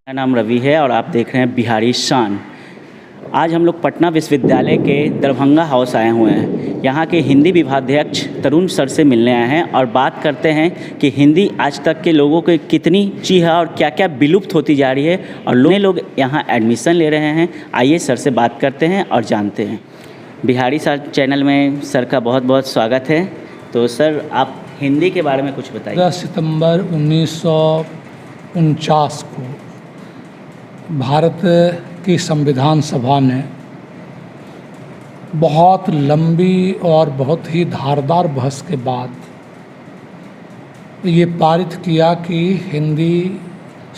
मेरा नाम रवि है और आप देख रहे हैं बिहारी शान। आज हम लोग पटना विश्वविद्यालय के दरभंगा हाउस आए हुए हैं। यहाँ के हिंदी विभागाध्यक्ष तरुण सर से मिलने आए हैं और बात करते हैं कि हिंदी आज तक के लोगों के कितनी ची है और क्या क्या विलुप्त होती जा रही है और लोग यहाँ एडमिशन ले रहे हैं। आइए सर से बात करते हैं और जानते हैं। बिहारी शान चैनल में सर का बहुत बहुत स्वागत है। तो सर आप हिंदी के बारे में कुछ बताइए। 10 सितंबर 1949 को भारत की संविधान सभा ने बहुत लंबी और बहुत ही धारदार बहस के बाद ये पारित किया कि हिंदी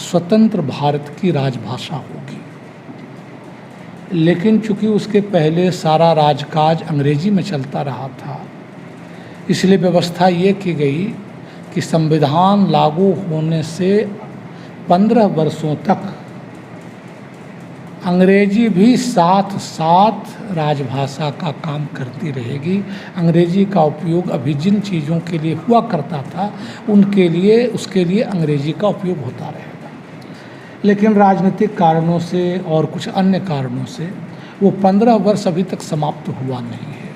स्वतंत्र भारत की राजभाषा होगी। लेकिन चूंकि उसके पहले सारा राजकाज अंग्रेजी में चलता रहा था, इसलिए व्यवस्था ये की गई कि संविधान लागू होने से 15 वर्षों तक अंग्रेजी भी साथ साथ राजभाषा का काम करती रहेगी। अंग्रेजी का उपयोग अभी जिन चीज़ों के लिए हुआ करता था उसके लिए अंग्रेजी का उपयोग होता रहेगा। लेकिन राजनीतिक कारणों से और कुछ अन्य कारणों से वो 15 वर्ष अभी तक समाप्त हुआ नहीं है।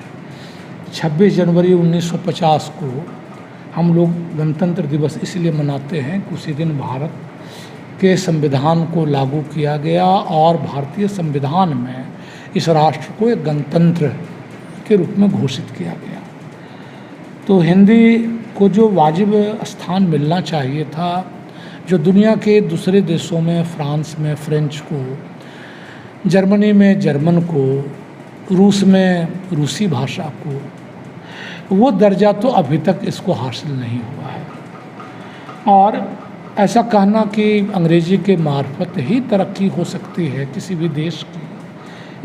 26 जनवरी 1950 को हम लोग गणतंत्र दिवस इसलिए मनाते हैं कि उसी दिन भारत के संविधान को लागू किया गया और भारतीय संविधान में इस राष्ट्र को एक गणतंत्र के रूप में घोषित किया गया। तो हिंदी को जो वाजिब स्थान मिलना चाहिए था, जो दुनिया के दूसरे देशों में, फ्रांस में फ्रेंच को, जर्मनी में जर्मन को, रूस में रूसी भाषा को, वो दर्जा तो अभी तक इसको हासिल नहीं हुआ है। और ऐसा कहना कि अंग्रेजी के मार्फत ही तरक्की हो सकती है किसी भी देश की,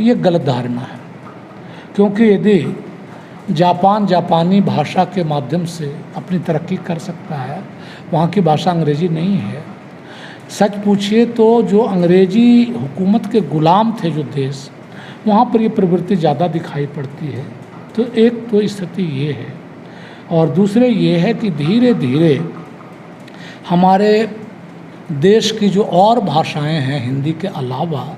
ये गलत धारणा है। क्योंकि यदि जापान जापानी भाषा के माध्यम से अपनी तरक्की कर सकता है, वहाँ की भाषा अंग्रेजी नहीं है। सच पूछिए तो जो अंग्रेजी हुकूमत के गुलाम थे जो देश, वहाँ पर ये प्रवृत्ति ज़्यादा दिखाई पड़ती है। तो एक तो स्थिति ये है, और दूसरे ये है कि धीरे धीरे हमारे देश की जो और भाषाएं हैं हिंदी के अलावा,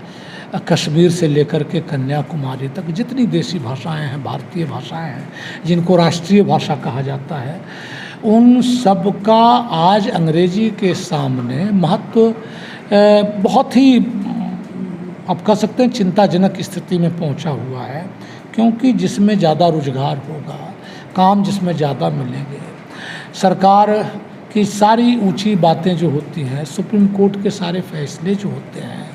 कश्मीर से लेकर के कन्याकुमारी तक जितनी देसी भाषाएं हैं, भारतीय भाषाएं हैं, जिनको राष्ट्रीय भाषा कहा जाता है, उन सब का आज अंग्रेजी के सामने महत्व बहुत ही, आप कह सकते हैं, चिंताजनक स्थिति में पहुंचा हुआ है। क्योंकि जिसमें ज़्यादा रोजगार होगा, काम जिसमें ज़्यादा मिलेंगे, सरकार की सारी ऊंची बातें जो होती हैं, सुप्रीम कोर्ट के सारे फैसले जो होते हैं,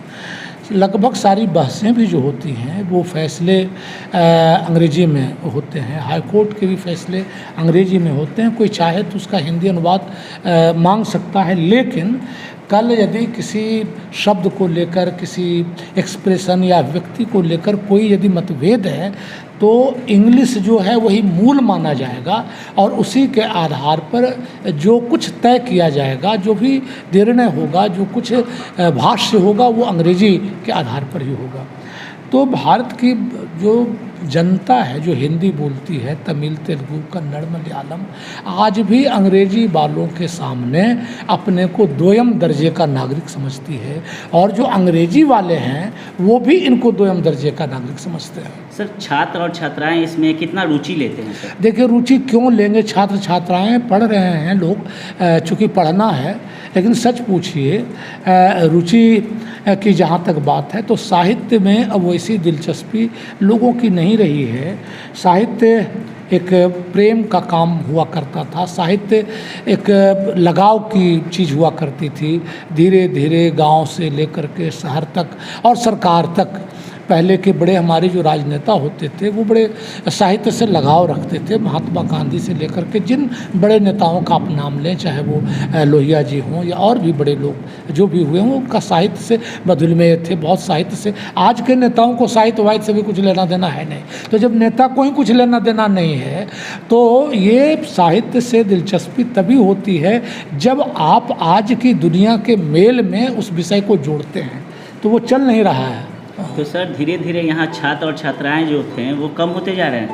लगभग सारी बहसें भी जो होती हैं, वो फैसले अंग्रेजी में होते हैं। हाई कोर्ट के भी फैसले अंग्रेजी में होते हैं। कोई चाहे तो उसका हिंदी अनुवाद मांग सकता है। लेकिन कल यदि किसी शब्द को लेकर, किसी एक्सप्रेशन या व्यक्ति को लेकर कोई यदि मतभेद है, तो इंग्लिश जो है वही मूल माना जाएगा और उसी के आधार पर जो कुछ तय किया जाएगा, जो भी निर्णय होगा, जो कुछ भाष्य होगा, वो अंग्रेजी के आधार पर ही होगा। तो भारत की जो जनता है जो हिंदी बोलती है, तमिल, तेलुगु, कन्नड़, मलयालम, आज भी अंग्रेजी वालों के सामने अपने को दोयम दर्जे का नागरिक समझती है। और जो अंग्रेजी वाले हैं वो भी इनको दोयम दर्जे का नागरिक समझते हैं। सर, छात्र और छात्राएं इसमें कितना रुचि लेते हैं सर? देखिए, रुचि क्यों लेंगे? छात्र छात्राएं पढ़ रहे हैं लोग, चूँकि पढ़ना है। लेकिन सच पूछिए, रुचि की जहाँ तक बात है तो साहित्य में अब वैसी दिलचस्पी लोगों की नहीं रही है। साहित्य एक प्रेम का काम हुआ करता था, साहित्य एक लगाव की चीज़ हुआ करती थी। धीरे धीरे गांव से लेकर के शहर तक और सरकार तक पहले के बड़े हमारे जो राजनेता होते थे वो बड़े साहित्य से लगाव रखते थे। महात्मा गांधी से लेकर के जिन बड़े नेताओं का आप नाम लें, चाहे वो लोहिया जी हों या और भी बड़े लोग जो भी हुए हों, उनका साहित्य से बदुलमेय थे, बहुत साहित्य से। आज के नेताओं को साहित्य वाहित्य से भी कुछ लेना देना है नहीं। तो जब नेता को ही कुछ लेना देना नहीं है तो ये साहित्य से दिलचस्पी तभी होती है जब आप आज की दुनिया के मेल में उस विषय को जोड़ते हैं। तो वो चल नहीं रहा है। तो सर, धीरे धीरे यहाँ छात्र और छात्राएं जो थे वो कम होते जा रहे हैं।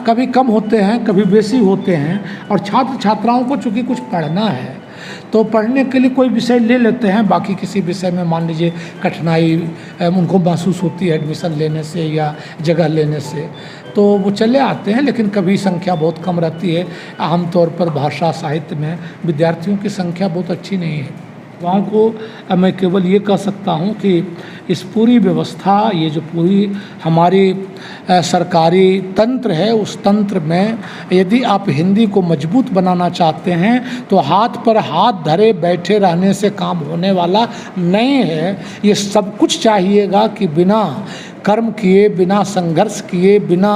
कभी कम होते हैं, कभी बेसी होते हैं। और छात्र छात्राओं को चूँकि कुछ पढ़ना है तो पढ़ने के लिए कोई विषय ले लेते हैं, बाकी किसी विषय में मान लीजिए कठिनाई उनको महसूस होती है एडमिशन लेने से या जगह लेने से, तो वो चले आते हैं, लेकिन कभी संख्या बहुत कम रहती है। आमतौर पर भाषा साहित्य में विद्यार्थियों की संख्या बहुत अच्छी नहीं है। युवाओं को मैं केवल ये कह सकता हूँ कि इस पूरी व्यवस्था, ये जो पूरी हमारी सरकारी तंत्र है, उस तंत्र में यदि आप हिंदी को मजबूत बनाना चाहते हैं तो हाथ पर हाथ धरे बैठे रहने से काम होने वाला नहीं है। ये सब कुछ चाहिएगा कि बिना कर्म किए, बिना संघर्ष किए, बिना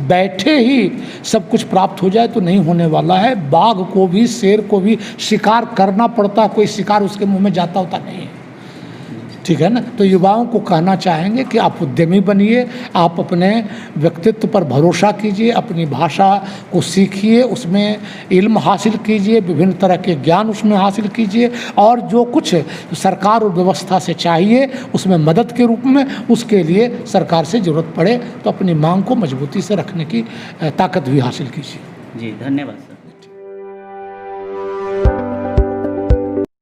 बैठे ही सब कुछ प्राप्त हो जाए तो नहीं होने वाला है। बाघ को भी, शेर को भी शिकार करना पड़ता, कोई शिकार उसके मुंह में जाता होता नहीं है, ठीक है ना। तो युवाओं को कहना चाहेंगे कि आप उद्यमी बनिए, आप अपने व्यक्तित्व पर भरोसा कीजिए, अपनी भाषा को सीखिए, उसमें इल्म हासिल कीजिए, विभिन्न तरह के ज्ञान उसमें हासिल कीजिए, और जो कुछ सरकार और व्यवस्था से चाहिए उसमें मदद के रूप में, उसके लिए सरकार से ज़रूरत पड़े तो अपनी मांग को मजबूती से रखने की ताकत भी हासिल कीजिए। जी धन्यवाद।